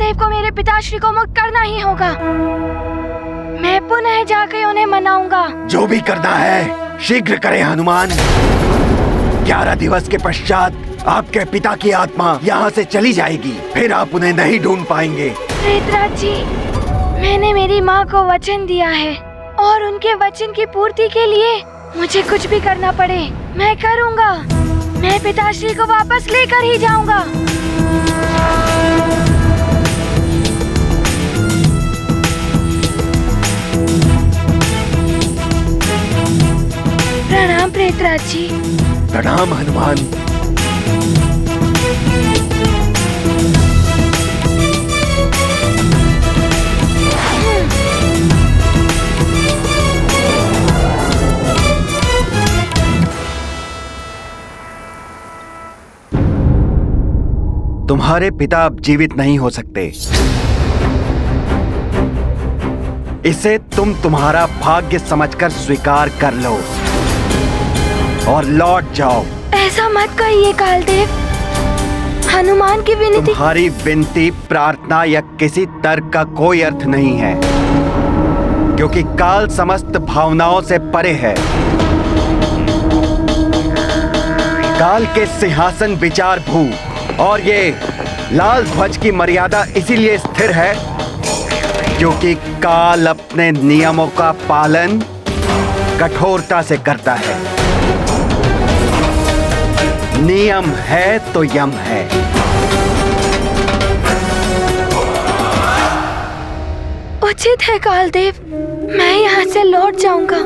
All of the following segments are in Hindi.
कालदेव को मेरे पिताश्री को मुक्त करना ही होगा। मैं पुनः जाकर उन्हें मनाऊंगा। जो भी करना है शीघ्र करें हनुमान। 11 दिवस के पश्चात आपके पिता की आत्मा यहाँ से चली जाएगी, फिर आप उन्हें नहीं ढूंढ पाएंगे। प्रेतराज जी, मैंने मेरी माँ को वचन दिया है और उनके वचन की पूर्ति के लिए मुझे कुछ भी करना पड़े मैं करूँगा। मैं पिताश्री को वापस लेकर ही जाऊँगा। प्रणाम प्रेतराज जी। प्रणाम हनुमान। तुम्हारे पिता अब जीवित नहीं हो सकते। इसे तुम तुम्हारा भाग्य समझकर स्वीकार कर लो और लौट जाओ। ऐसा मत कहिए कालदेव। हनुमान की विनती। तुम्हारी विनती, प्रार्थना या किसी तर्क का कोई अर्थ नहीं है, क्योंकि काल समस्त भावनाओं से परे है। काल के सिंहासन विचार भू और ये लाल ध्वज की मर्यादा इसीलिए स्थिर है क्योंकि काल अपने नियमों का पालन कठोरता से करता है। नियम है तो यम है। उचित है कालदेव, मैं यहाँ से लौट जाऊंगा।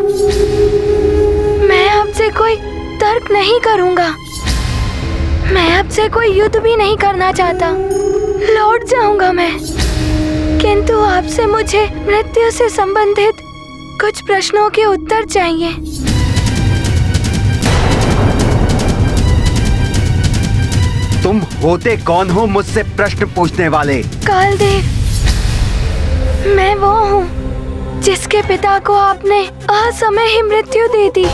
मैं आपसे कोई तर्क नहीं करूंगा। मैं आपसे कोई युद्ध भी नहीं करना चाहता। लौट जाऊंगा मैं, किंतु आपसे मुझे मृत्यु से संबंधित कुछ प्रश्नों के उत्तर चाहिए। तुम होते कौन हो मुझसे प्रश्न पूछने वाले? कालदेव, मैं वो हूँ जिसके पिता को आपने असमय ही मृत्यु दे दी।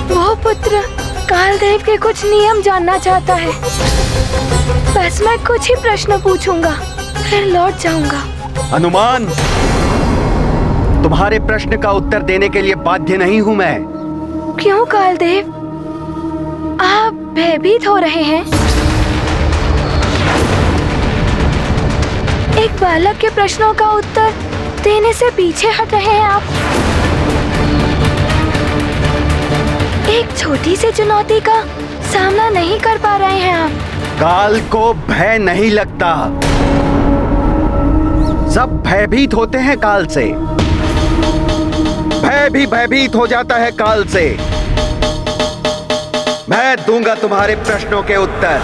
वो पुत्र कालदेव के कुछ नियम जानना चाहता है। बस मैं कुछ ही प्रश्न पूछूंगा, फिर लौट जाऊंगा। हनुमान, तुम्हारे प्रश्न का उत्तर देने के लिए बाध्य नहीं हूँ मैं। क्यों कालदेव, आप भयभीत हो रहे हैं? एक बालक के प्रश्नों का उत्तर देने से पीछे हट रहे हैं आप। एक छोटी सी चुनौती का सामना नहीं कर पा रहे हैं आप। काल को भय नहीं लगता। सब भयभीत होते हैं काल से। भय भी भयभीत हो जाता है काल से। मैं दूंगा तुम्हारे प्रश्नों के उत्तर,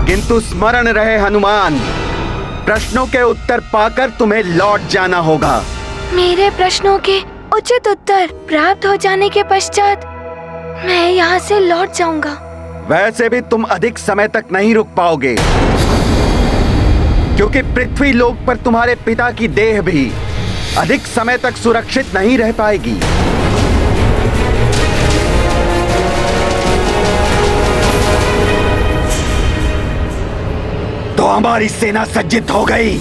किंतु स्मरण रहे हनुमान, प्रश्नों के उत्तर पाकर तुम्हें लौट जाना होगा। मेरे प्रश्नों के उचित उत्तर प्राप्त हो जाने के पश्चात मैं यहाँ से लौट जाऊंगा। वैसे भी तुम अधिक समय तक नहीं रुक पाओगे, क्योंकि पृथ्वी लोक पर तुम्हारे पिता की देह भी अधिक समय तक सुरक्षित नहीं रह पाएगी। तो हमारी सेना सज्जित हो गई।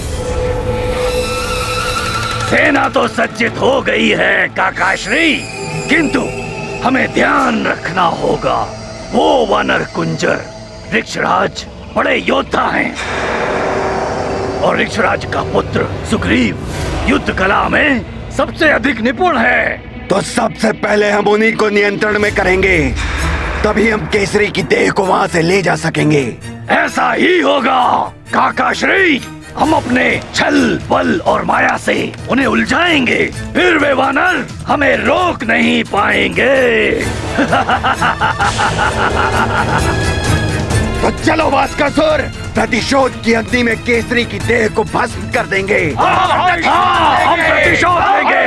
सेना तो सज्जित हो गई है काकाश्री, किंतु हमें ध्यान रखना होगा। वो वानर कुंजर ऋक्षराज बड़े योद्धा हैं और ऋक्षराज का पुत्र सुग्रीव युद्ध कला में सबसे अधिक निपुण है। तो सबसे पहले हम उन्हीं को नियंत्रण में करेंगे, तभी हम केसरी की देह को वहां से ले जा सकेंगे। ऐसा ही होगा काकाश्री। हम अपने छल, बल और माया से उन्हें उलझाएंगे, फिर वे वानर हमें रोक नहीं पाएंगे। तो चलो भास्करसुर, प्रतिशोध की अग्नि में केसरी की देह को भस्म कर देंगे। हम प्रतिशोध लेंगे।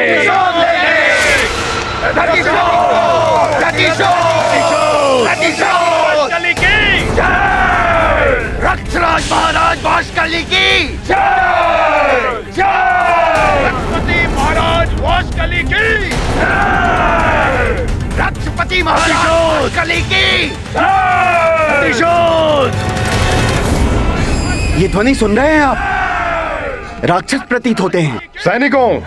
रक्षराज महाराज वाशकली की जय। रक्षपति महाराज वाशकली की जय। रक्षपति महाराज वाशकली की प्रतिशोध। ये ध्वनि सुन रहे हैं आप? राक्षस प्रतीत होते हैं। सैनिकों,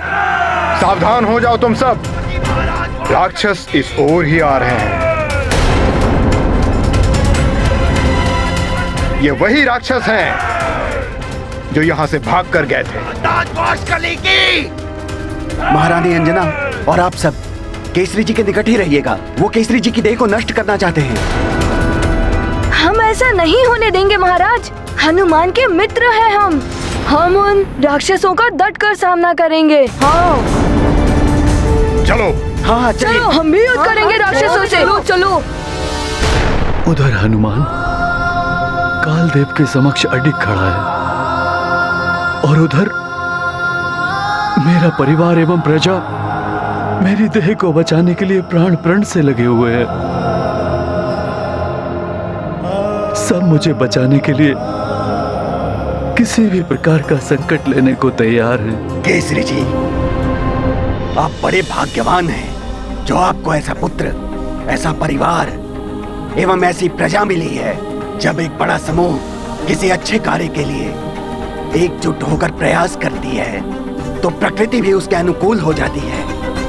सावधान हो जाओ तुम सब। राक्षस इस ओर ही आ रहे हैं। ये वही राक्षस हैं जो यहां से भाग कर गए थे। महारानी अंजना और आप सब केसरी जी के निकट ही रहिएगा। वो केसरी जी की देह को नष्ट करना चाहते हैं। हम ऐसा नहीं होने देंगे महाराज। हनुमान के मित्र हैं हम उन राक्षसों का डट कर सामना करेंगे। हाँ चलो। हाँ चलिए। चलो, हम भी युद्ध करेंगे राक्षसों से। चलो। उधर हनुमान कालदेव के समक्ष अडिग खड़ा है और उधर मेरा परिवार एवं प्रजा मेरी देह को बचाने के लिए प्राण प्रण से लगे हुए हैं। सब मुझे बचाने के लिए किसी भी प्रकार का संकट लेने को तैयार हैं। केसरी जी, आप बड़े भाग्यवान हैं जो आपको ऐसा पुत्र, ऐसा परिवार एवं ऐसी प्रजा मिली है। जब एक बड़ा समूह किसी अच्छे कार्य के लिए एकजुट होकर प्रयास करती है तो प्रकृति भी उसके अनुकूल हो जाती है।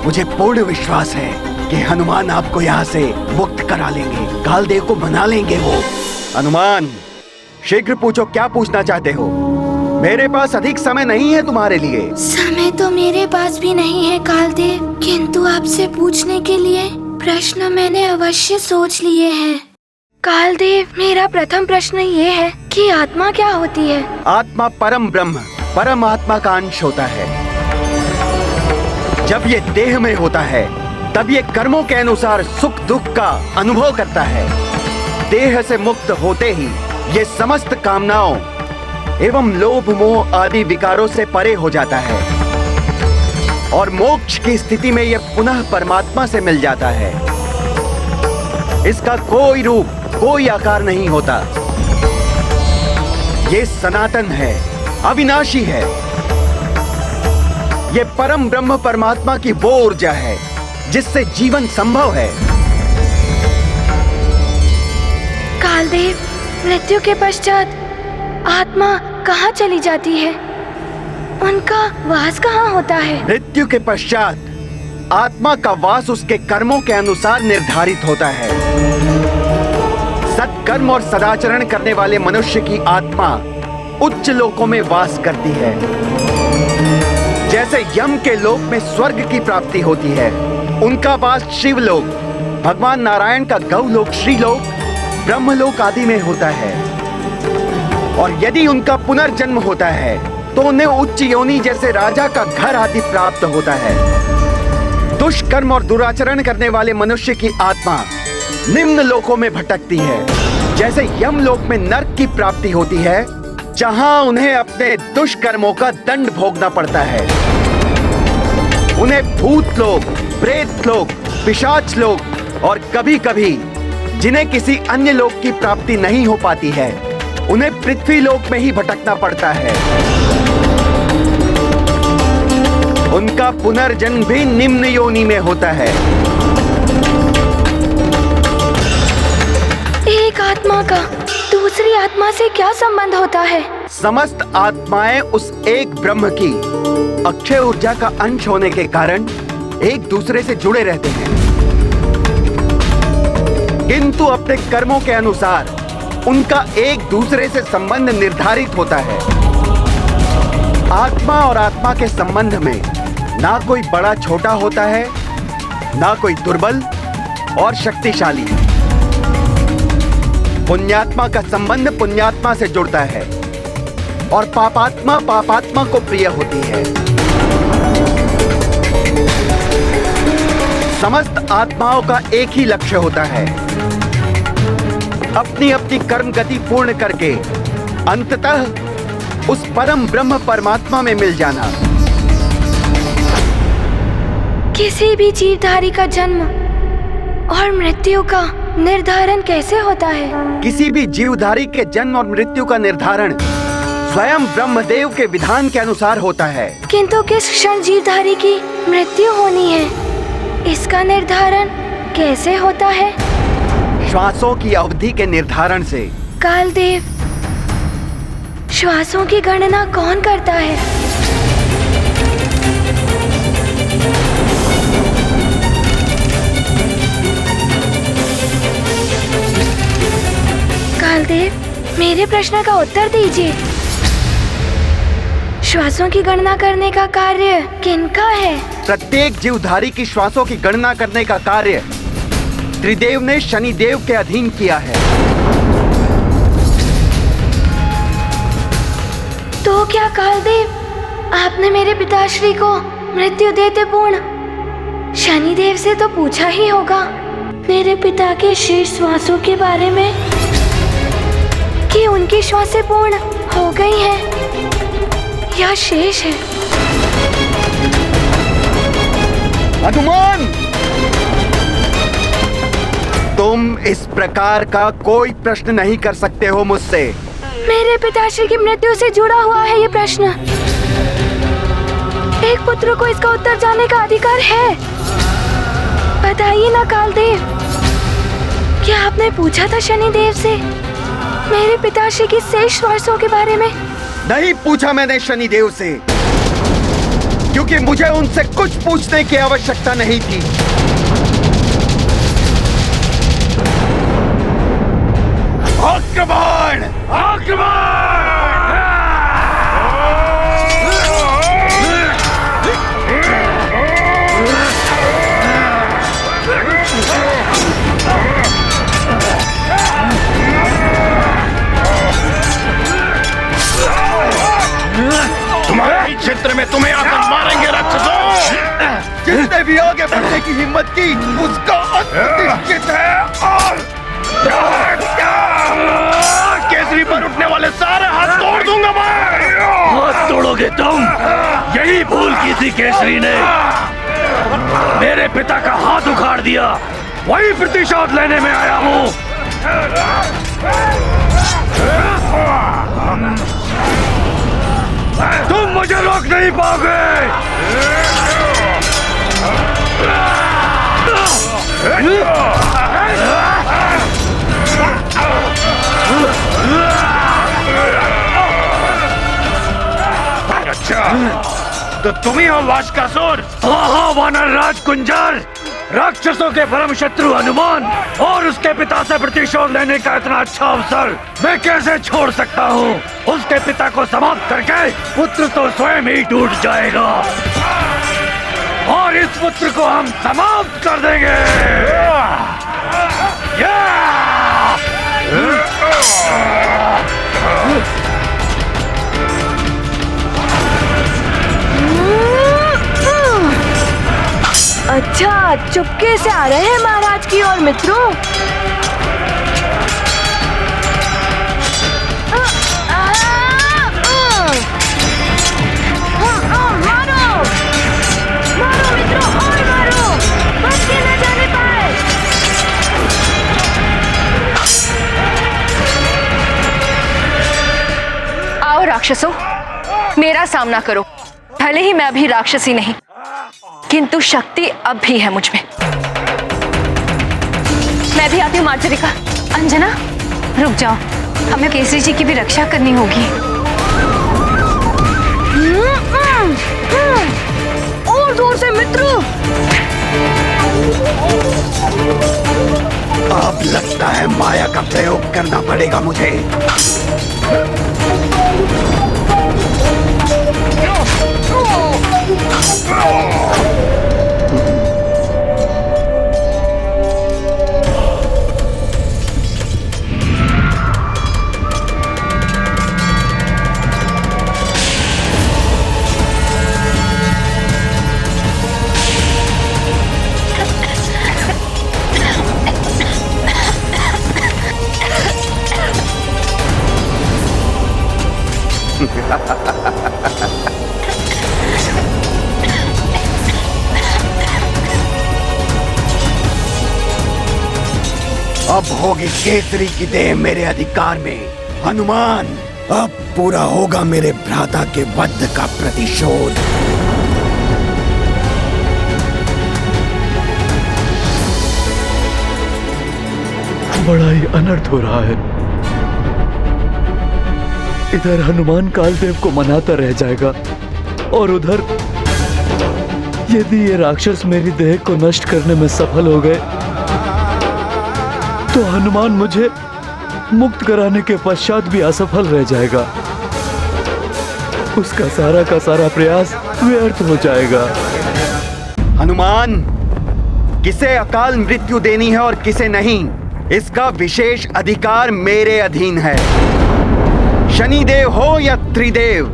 मुझे पूर्ण विश्वास है कि हनुमान आपको यहाँ से मुक्त करा लेंगे, कालदेव को मना लेंगे वो। हनुमान, शीघ्र पूछो, क्या पूछना चाहते हो? मेरे पास अधिक समय नहीं है तुम्हारे लिए। समय तो मेरे पास भी नहीं है कालदेव, किंतु आपसे पूछने के लिए प्रश्न मैंने अवश्य सोच लिए हैं। कालदेव, मेरा प्रथम प्रश्न ये है कि आत्मा क्या होती है? आत्मा परम ब्रह्म, परम आत्मा का अंश होता है। जब ये देह में होता है तब ये कर्मों के अनुसार सुख दुख का अनुभव करता है। देह से मुक्त होते ही ये समस्त कामनाओं एवं लोभ मोह आदि विकारों से परे हो जाता है और मोक्ष की स्थिति में यह पुनः परमात्मा से मिल जाता है। इसका कोई रूप, कोई आकार नहीं होता। ये सनातन है, अविनाशी है। ये परम ब्रह्म परमात्मा की वो ऊर्जा है जिससे जीवन संभव है। कालदेव, मृत्यु के पश्चात आत्मा कहाँ चली जाती है? उनका वास कहाँ होता है? मृत्यु के पश्चात आत्मा का वास उसके कर्मों के अनुसार निर्धारित होता है। सत्कर्म और सदाचरण करने वाले मनुष्य की आत्मा उच्च लोकों में वास करती है। जैसे यम के लोक में स्वर्ग की प्राप्ति होती है, उनका वास शिवलोक, भगवान नारायण का गौलोक, श्रीलोक, ब्रह्मलोक आदि में होता है। और यदि उनका पुनर्जन्म होता है तो उन्हें उच्च योनि जैसे राजा का घर आदि प्राप्त होता है। दुष्कर्म और दुराचरण करने वाले मनुष्य की आत्मा निम्न लोकों में भटकती है। जैसे यमलोक में नरक की प्राप्ति होती है, जहां उन्हें अपने दुष्कर्मों का दंड भोगना पड़ता है। उन्हें भूत लोक, प्रेत लोक, पिशाच लोक और कभी कभी जिन्हें किसी अन्य लोक की प्राप्ति नहीं हो पाती है, उन्हें पृथ्वी लोक में ही भटकना पड़ता है। उनका पुनर्जन्म भी निम्न योनि में होता है। एक आत्मा का दूसरी आत्मा से क्या संबंध होता है? समस्त आत्माएं उस एक ब्रह्म की अक्षय ऊर्जा का अंश होने के कारण एक दूसरे से जुड़े रहते हैं, किंतु अपने कर्मों के अनुसार उनका एक दूसरे से संबंध निर्धारित होता है। आत्मा और आत्मा के संबंध में ना कोई बड़ा छोटा होता है, ना कोई दुर्बल और शक्तिशाली। पुण्यात्मा का संबंध पुण्यात्मा से जुड़ता है और पापात्मा पापात्मा को प्रिय होती है। समस्त आत्माओं का एक ही लक्ष्य होता है, अपनी अपनी कर्म गति पूर्ण करके अंततः उस परम ब्रह्म परमात्मा में मिल जाना। किसी भी जीवधारी का जन्म और मृत्यु का निर्धारण कैसे होता है? किसी भी जीवधारी के जन्म और मृत्यु का निर्धारण स्वयं ब्रह्मदेव के विधान के अनुसार होता है। किंतु किस क्षण जीवधारी की मृत्यु होनी है, इसका निर्धारण कैसे होता है? श्वासों की अवधि के निर्धारण से। कालदेव, श्वासों की गणना कौन करता है? कालदेव, मेरे प्रश्न का उत्तर दीजिए। श्वासों की गणना करने का कार्य किनका है? प्रत्येक जीवधारी की श्वासों की गणना करने का कार्य त्रिदेव ने शनिदेव के अधीन किया है। तो क्या कालदेव, आपने मेरे पिताश्री को मृत्यु देते पूर्ण शनिदेव से तो पूछा ही होगा मेरे पिता के शेष श्वासों के बारे में, कि उनकी श्वासें पूर्ण हो गई हैं या शेष है? हनुमान, तुम इस प्रकार का कोई प्रश्न नहीं कर सकते हो मुझसे। मेरे पिताश्री की मृत्यु से जुड़ा हुआ है ये प्रश्न। एक पुत्र को इसका उत्तर जानने का अधिकार है। बताइए ना कालदेव, क्या आपने पूछा था शनिदेव से मेरे पिताश्री की शेष श्वासों के बारे में? नहीं पूछा मैंने शनिदेव से, क्योंकि मुझे उनसे कुछ पूछने की आवश्यकता नहीं थी। आक्रमण! आक्रमण! तुम्हारे क्षेत्र में तुम्हें आकर मारेंगे राक्षसों। जिसने भी आगे बढ़ने की हिम्मत की उसका अंत निश्चित है। और केसरी पर उठने वाले सारे हाथ तोड़ दूंगा मैं। हाथ तोड़ोगे तुम? यही भूल की थी केसरी ने। मेरे पिता का हाथ उखाड़ दिया, वही प्रतिशोध लेने में आया हूँ। तुम मुझे रोक नहीं पाओगे। अच्छा, तो तुम ही हो वाशकासुर? हाँ, वानर राज कुंजर, राक्षसों के परम शत्रु हनुमान और उसके पिता से प्रतिशोध लेने का इतना अच्छा अवसर मैं कैसे छोड़ सकता हूँ? उसके पिता को समाप्त करके पुत्र तो स्वयं ही टूट जाएगा और इस पुत्र को हम समाप्त कर देंगे। अच्छा, चुपके से आ रहे हैं महाराज की ओर मित्रों। मारो, मारो मित्रों, और मारो, बच के न जाने पाए। आओ राक्षसों, मेरा सामना करो। भले ही मैं अभी राक्षसी नहीं, किंतु शक्ति अब भी है मुझ में। मैं भी आती हूँ मार्जरिका। अंजना, रुक जाओ, हमें केसरी जी की भी रक्षा करनी होगी। और जोर से मित्रों। अब लगता है माया का प्रयोग करना पड़ेगा मुझे। अब होगी केसरी की देह मेरे अधिकार में। हनुमान, अब पूरा होगा मेरे भ्राता के वध का प्रतिशोध। बड़ा ही अनर्थ हो रहा है। इधर हनुमान कालदेव को मनाता रह जाएगा और उधर यदि ये राक्षस मेरी देह को नष्ट करने में सफल हो गए तो हनुमान मुझे मुक्त कराने के पश्चात भी असफल रह जाएगा। उसका सारा का सारा प्रयास व्यर्थ हो जाएगा। हनुमान, किसे अकाल मृत्यु देनी है और किसे नहीं, इसका विशेष अधिकार मेरे अधीन है। शनिदेव हो या त्रिदेव,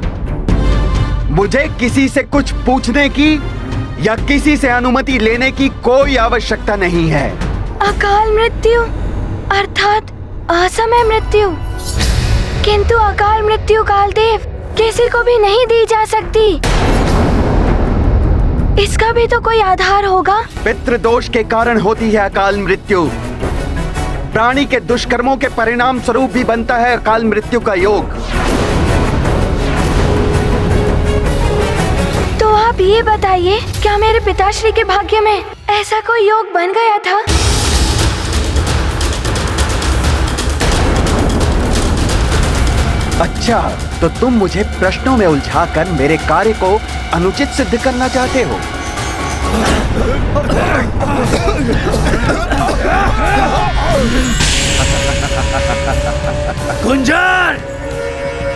मुझे किसी से कुछ पूछने की या किसी से अनुमति लेने की कोई आवश्यकता नहीं है। अकाल मृत्यु अर्थात असमय मृत्यु, किंतु अकाल मृत्यु कालदेव किसी को भी नहीं दी जा सकती। इसका भी तो कोई आधार होगा। पितृदोष के कारण होती है अकाल मृत्यु। प्राणी के दुष्कर्मों के परिणाम स्वरूप भी बनता है अकाल मृत्यु का योग। तो आप ये बताइए, क्या मेरे पिताश्री के भाग्य में ऐसा कोई योग बन गया था? अच्छा, तो तुम मुझे प्रश्नों में उलझाकर मेरे कार्य को अनुचित सिद्ध करना चाहते हो। कुंजर,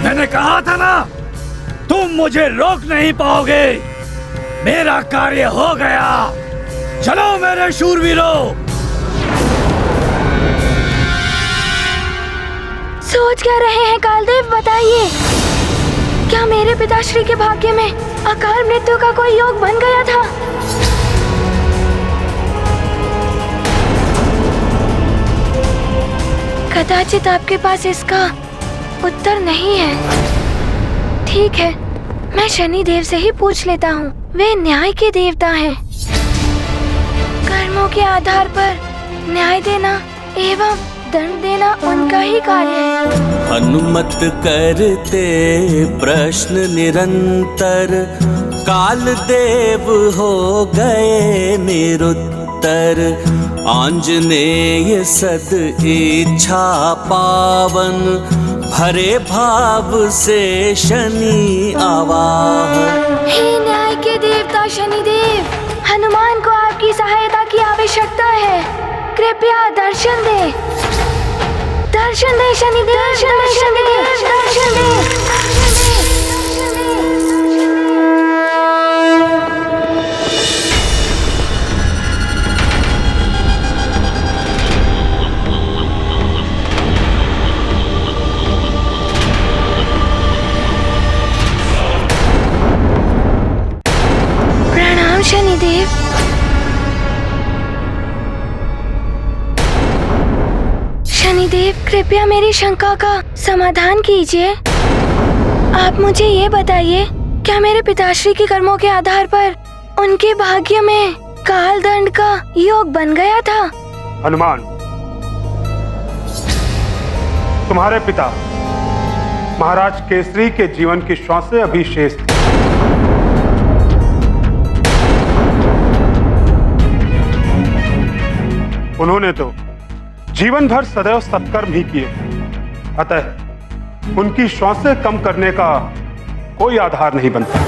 मैंने कहा था ना, तुम मुझे रोक नहीं पाओगे। मेरा कार्य हो गया। चलो मेरे शूरवीरों। सोच क्या रहे हैं कालदेव, बताइए, क्या मेरे पिताश्री के भाग्य में अकाल मृत्यु का कोई योग बन गया था? कदाचित आपके पास इसका उत्तर नहीं है। ठीक है, मैं शनिदेव से ही पूछ लेता हूँ। वे न्याय के देवता हैं। कर्मों के आधार पर न्याय देना एवं दंड देना उनका ही कार्य है। हनुमत करते प्रश्न निरंतर, काल देव हो गए निरुत्तर। आंजनेय सद इच्छा पावन, भरे भाव से शनि आवाह। हे न्याय के देवता शनिदेव, हनुमान को आपकी सहायता की आवश्यकता है। कृपया दर्शन दे, दर्शन दे शनिदेव, दर्शन दे, दर्शन दे। प्रणाम शनिदेव। शनिदेव, कृपया मेरी शंका का समाधान कीजिए। आप मुझे ये बताइए, क्या मेरे पिताश्री के कर्मों के आधार पर उनके भाग्य में काल दंड का योग बन गया था? हनुमान, तुम्हारे पिता महाराज केसरी के जीवन की श्वासें अभी शेष थी। उन्होंने तो जीवन भर सदैव सत्कर्म ही किए, अतः उनकी श्वासें कम करने का कोई आधार नहीं बनता।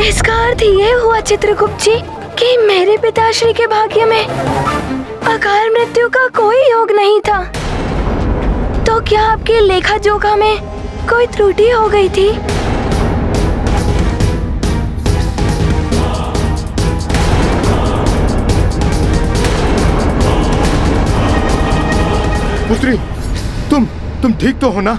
इसका अर्थ ये हुआ चित्रगुप्त जी कि मेरे पिताश्री के भाग्य में अकाल मृत्यु का कोई योग नहीं था। तो क्या आपके लेखा जोखा में कोई त्रुटि हो गई थी? पुत्री, तुम ठीक तो हो ना?